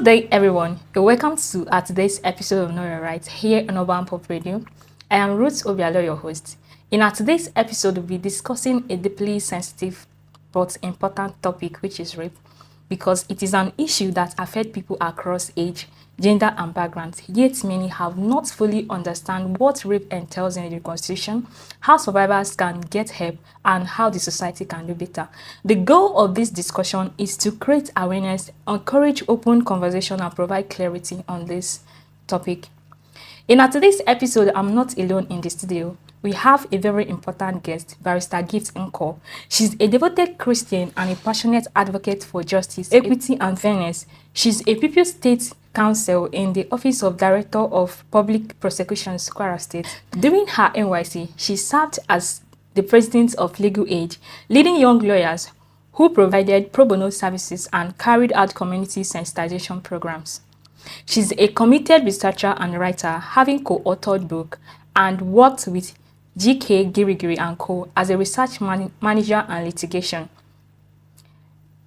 day, everyone. You're welcome to today's episode of Know Your Rights here on Urbanpop Radio. I am Ruth Obialo, your host. In today's episode, we'll be discussing a deeply sensitive but important topic, which is rape, because it is an issue that affects people across age, gender, and backgrounds. Yet many have not fully understand what rape entails in the Constitution, how survivors can get help, and how the society can do better. The goal of this discussion is to create awareness, encourage open conversation, and provide clarity on this topic. In today's episode, I'm not alone in the studio. We have a very important guest, Barrister Gift Nko. She's a devoted Christian and a passionate advocate for justice, equity, and fairness. She's a People's State Counsel in the Office of Director of Public Prosecutions, Kwara State. During her NYC, she served as the President of Legal Aid, leading young lawyers who provided pro bono services and carried out community sensitization programs. She's a committed researcher and writer, having co-authored book and worked with GK Girigiri and Co. as a research manager and litigation.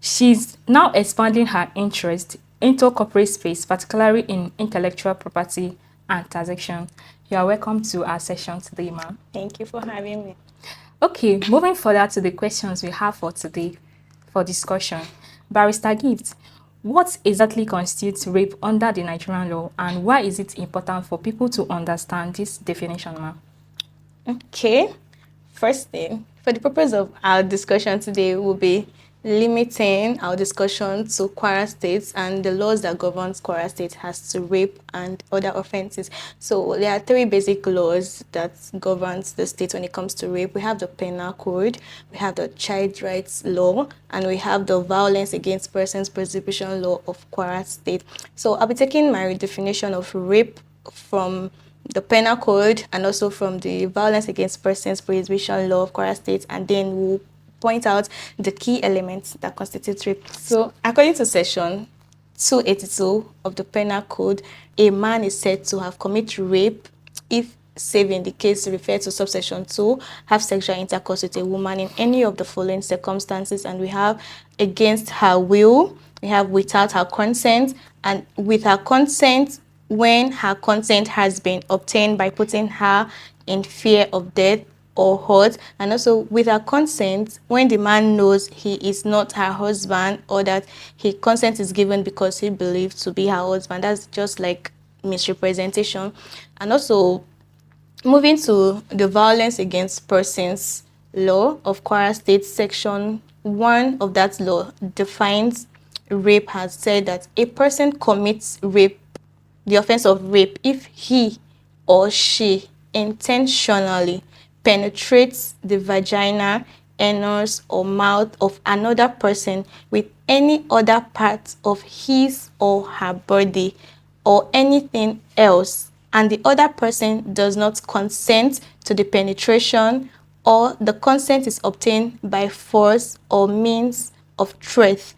She's now expanding her interest into corporate space, particularly in intellectual property and taxation. You are welcome to our session today, ma'am. Thank you for having me. Okay, moving further to the questions we have for today for discussion. Barrister Gift, what exactly constitutes rape under the Nigerian law, and why is it important for people to understand this definition, ma'am? Okay, first thing, for the purpose of our discussion today, we'll be limiting our discussion to Kwara State and the laws that governs Kwara State as to rape and other offenses. So there are three basic laws that governs the state when it comes to rape. We have the Penal Code, we have the Child Rights Law, and we have the Violence Against Persons Prohibition Law of Kwara State. So I'll be taking my definition of rape from the Penal Code and also from the Violence Against Persons Prohibition Law of Kwara State, and then we'll point out the key elements that constitute rape. So according to section 282 of the Penal Code, a man is said to have committed rape if, save in the case referred to subsection 2, have sexual intercourse with a woman in any of the following circumstances. And we have against her will, we have without her consent, and with her consent when her consent has been obtained by putting her in fear of death or hurt, and also with her consent when the man knows he is not her husband, or that his consent is given because he believed to be her husband. That's just like misrepresentation. And also moving to the Violence Against Persons Law of Kwara State, section 1 of that law defines rape, has said that a person commits rape, the offense of rape, if he or she intentionally penetrates the vagina, anus, or mouth of another person with any other part of his or her body or anything else, and the other person does not consent to the penetration, or the consent is obtained by force or means of threat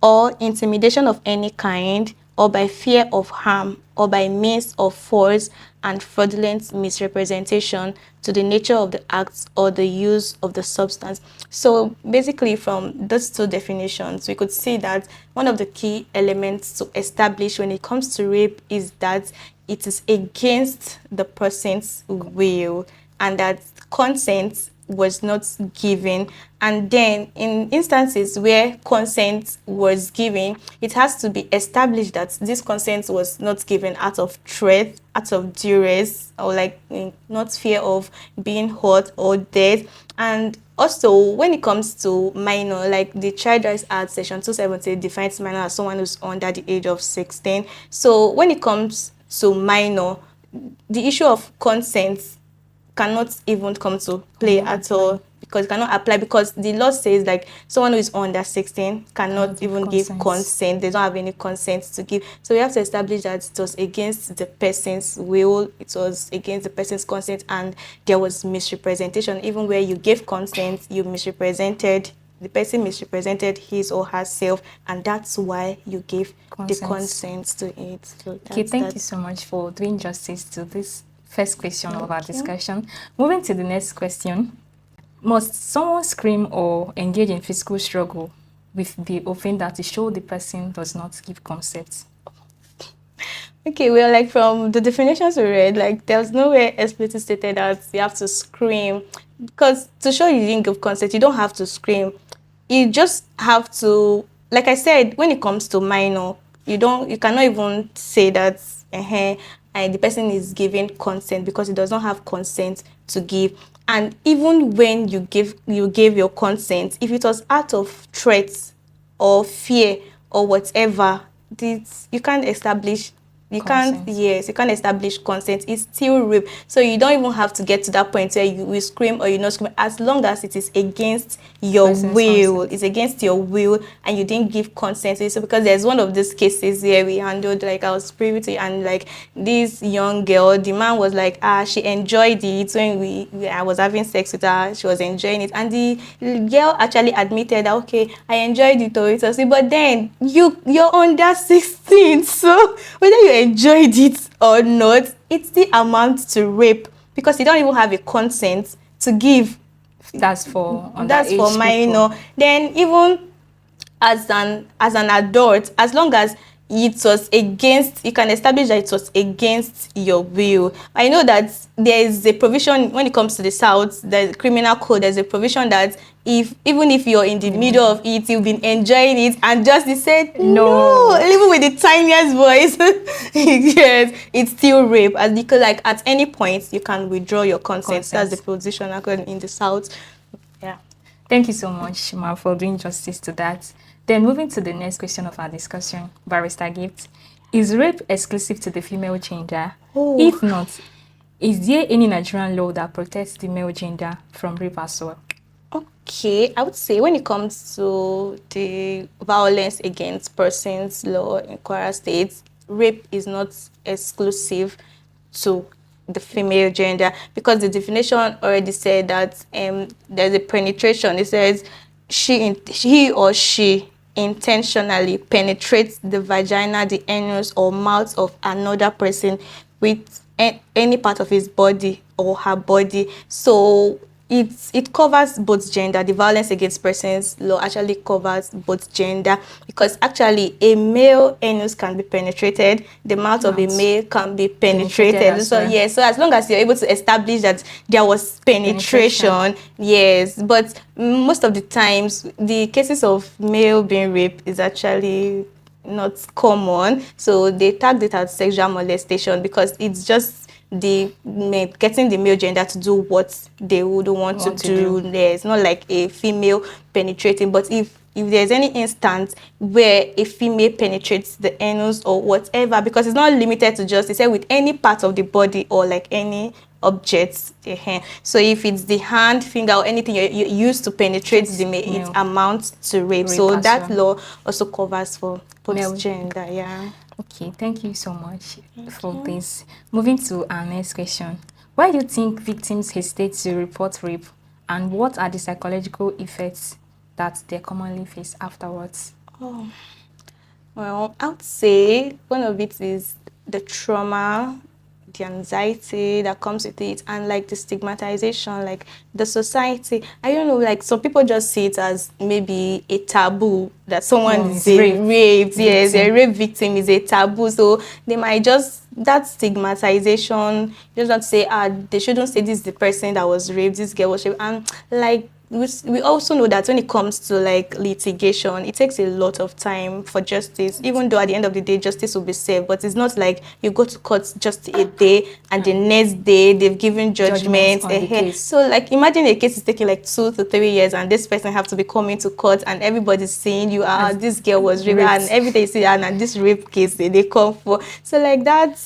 or intimidation of any kind, or by fear of harm, or by means of force and fraudulent misrepresentation to the nature of the acts or the use of the substance. So basically from those two definitions, we could see that one of the key elements to establish when it comes to rape is that it is against the person's will, and that consent was not given. And then in instances where consent was given, it has to be established that this consent was not given out of threat, out of duress, or like not fear of being hurt or dead. And also when it comes to minor, like the Child Rights Act section 270 defines minor as someone who's under the age of 16. So when it comes to minor, the issue of consent cannot even come to play at all, because it cannot apply, because the law says like someone who is under 16 cannot even give consent. They don't have any consent to give. So we have to establish that it was against the person's will, it was against the person's consent, and there was misrepresentation. Even where you gave consent, you misrepresented, the person misrepresented his or herself, and that's why you gave the consent to it. So okay, thank you so much for doing justice to this first question of our discussion. Moving to the next question. Must someone scream or engage in physical struggle with the offender to show the person does not give consent? Okay, well, like from the definitions we read, like there's nowhere explicitly stated that you have to scream. Because to show you didn't give consent, you don't have to scream. You just have to, like I said, when it comes to minor, you cannot even say that and the person is giving consent because it does not have consent to give. And even when you gave your consent, if it was out of threat or fear or whatever, this you can't establish you can't Consent. yes you can't establish consent. It's still rape. So you don't even have to get to that point where you will scream or you not scream, as long as it is against your Person's will. consent. It's against your will and you didn't give consent. So because there's one of these cases here we handled, like I was privy to, and like this young girl, the man was like, she enjoyed it when I was having sex with her. She was enjoying it, and the girl actually admitted that, okay, I enjoyed it, but then you're under 16, so whether you enjoyed it or not, it still amounts to rape because you don't even have a consent to give. That's for That's for underage people. minor. Then even as an adult, as long as it was against, you can establish that it was against your will. I know that there is a provision when it comes to the South, the criminal code, there's a provision that even if you're in the middle of it, you've been enjoying it, and justice said no, No. even with the tiniest voice, yes, it's still rape. As because like at any point you can withdraw your consent. That's the Consent. position according in the South. Yeah. Thank you so much, Ma, for doing justice to that. Then moving to the next question of our discussion, Barrister Gift. Is rape exclusive to the female gender? Oh. If not, is there any Nigerian law that protects the male gender from rape as well? Okay, I would say when it comes to the violence against persons law in Kwara State, rape is not exclusive to the female gender because the definition already said that there's a penetration. It says he or she intentionally penetrates the vagina, the anus, or mouth of another person with any part of his body or her body. So it covers both gender. The violence against persons law actually covers both gender because actually a male anus can be penetrated, the mouth of a Mouth male can be penetrated penetrated. as So well. yes, so as long as you're able to establish that there was Penetration. penetration, yes. But most of the times, the cases of male being raped is actually not common, so they tagged it as sexual molestation because it's just getting the male gender to do what they would want to Want to do. do. It's not like a female penetrating, but if there's any instance where a female penetrates the anus or whatever, because it's not limited to just, they said with any part of the body or like any objects. So if it's the hand, finger, or anything you use to penetrate the male, it Male amounts to rape. rape So as that well. law also covers for both Male. gender. Yeah. Okay, thank you so much for you. this. Moving to our next question. Why do you think victims hesitate to report rape, and what are the psychological effects that they commonly face afterwards? Oh, well, I would say one of it is the trauma, the anxiety that comes with it, and like the stigmatization, like the society. I don't know, like some people just see it as maybe a taboo that someone Oh, is it's rape raped. Yes, a victim. rape victim is a taboo. So they might just, that stigmatization, just want to say, they shouldn't say this is the person that was raped, this girl was raped. And like, we also know that when it comes to like litigation, it takes a lot of time for justice, even though at the end of the day justice will be served. But it's not like you go to court just a day and the next day they've given Judgment judgment on the ahead. case. So like imagine a case is taking like 2 to 3 years and this person have to be coming to court and everybody's saying you are As this girl was raped, and raped. every day you see and this rape case they come for. So like that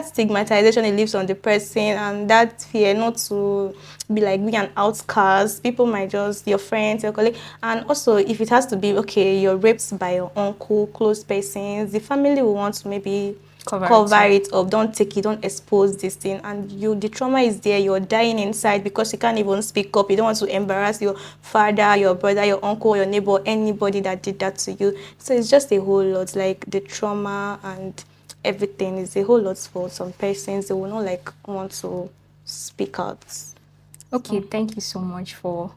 stigmatization, it lives on the person, and that fear not to be like be an outcast. People might just, your friends, your colleague. And also if it has to be, okay, you're raped by your uncle, close persons, the family will want to maybe cover it up. Don't take it, don't expose this thing, and the trauma is there, you're dying inside because you can't even speak up. You don't want to embarrass your father, your brother, your uncle, your neighbor, anybody that did that to you. So it's just a whole lot, like the trauma and everything is a whole lot. For some persons, they will not like want to speak out. Okay, thank you so much for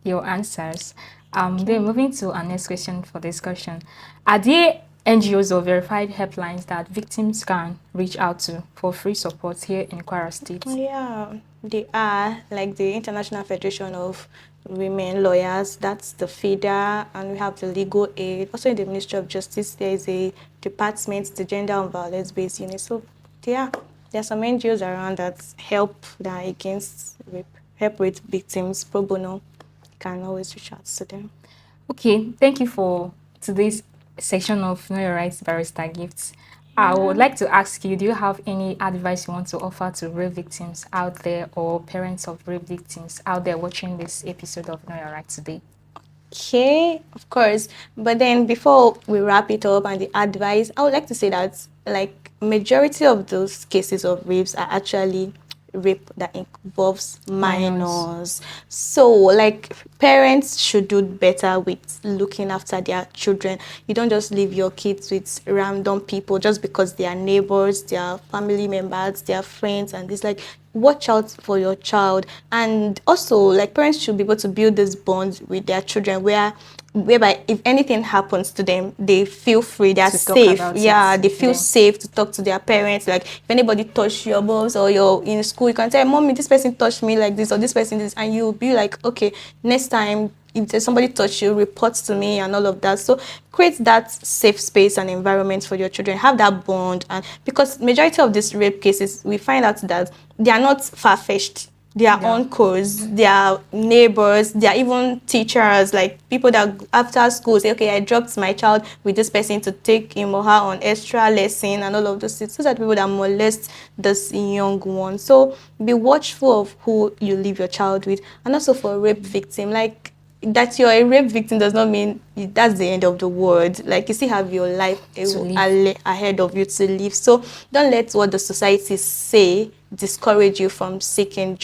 your answers. Okay. Then moving to our next question for discussion. Are there NGOs or verified helplines that victims can reach out to for free support here in Kwara State? Yeah, they are like the International Federation of Women Lawyers. That's the FIDA, and we have the legal aid. Also in the Ministry of Justice, there is a department, the Gender and Violence Based Unit. So there are some NGOs around that help that against rape, help with victims pro bono. You can always reach out to them. Okay, thank you for today's section of Know Your Rights Barrister Gifts. I would like to ask you, do you have any advice you want to offer to rape victims out there or parents of rape victims out there watching this episode of Know Your Rights today? Okay, of course. But then before we wrap it up and the advice, I would like to say that like majority of those cases of rapes are actually rape that involves minors. So like parents should do better with looking after their children. You don't just leave your kids with random people just because they are neighbors, they are family members, they are friends, and it's like watch out for your child. And also like parents should be able to build this bond with their children whereby if anything happens to them, they feel free, they're safe. Yeah, they feel safe to talk to their parents. Like if anybody touch your boss or you're in school, you can tell mommy, this person touched me like this, or this person this, and you'll be like, okay, next time if there's somebody touch you, report to me and all of that. So create that safe space and environment for your children. Have that bond, and because majority of these rape cases, we find out that they are not far-fetched. They are uncles, they are neighbors, they are even teachers, like people that after school say, okay, I dropped my child with this person to take him or her on extra lesson and all of those things. Those are people that molest this young one. So be watchful of who you leave your child with. And also for a rape victim, like that you're a rape victim does not mean that's the end of the world. Like you still have your life ahead of you to live. So don't let what the society say discourage you from seeking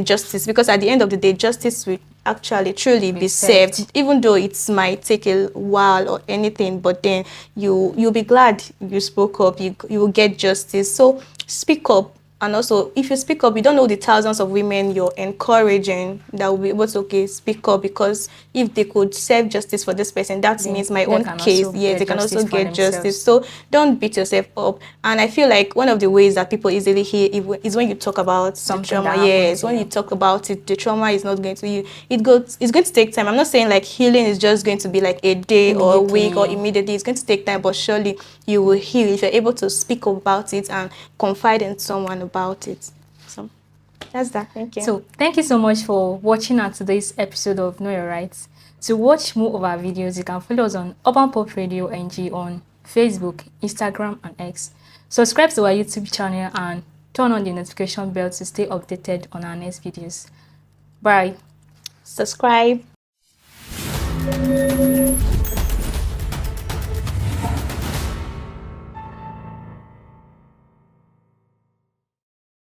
justice, because at the end of the day, justice will actually truly be served, even though it might take a while or anything, but then you'll be glad you spoke up, you will get justice. So speak up. And also, if you speak up, you don't know the thousands of women you're encouraging that will be able to speak up, because if they could serve justice for this person, that means my own case. Yes, they can also get justice. So don't beat yourself up. And I feel like one of the ways that people easily hear is when you talk about the trauma. Yes, when you talk about it, the trauma is not going to you. It's going to take time. I'm not saying like healing is just going to be like a day or a week or immediately. It's going to take time, but surely you will heal if you're able to speak about it and confide in someone about it. So that's that. Thank you. So thank you so much for watching today's episode of Know Your Rights. To watch more of our videos, you can follow us on Urbanpop Radio NG on Facebook, Instagram, and X. Subscribe to our YouTube channel and turn on the notification bell to stay updated on our next videos. Bye. Subscribe.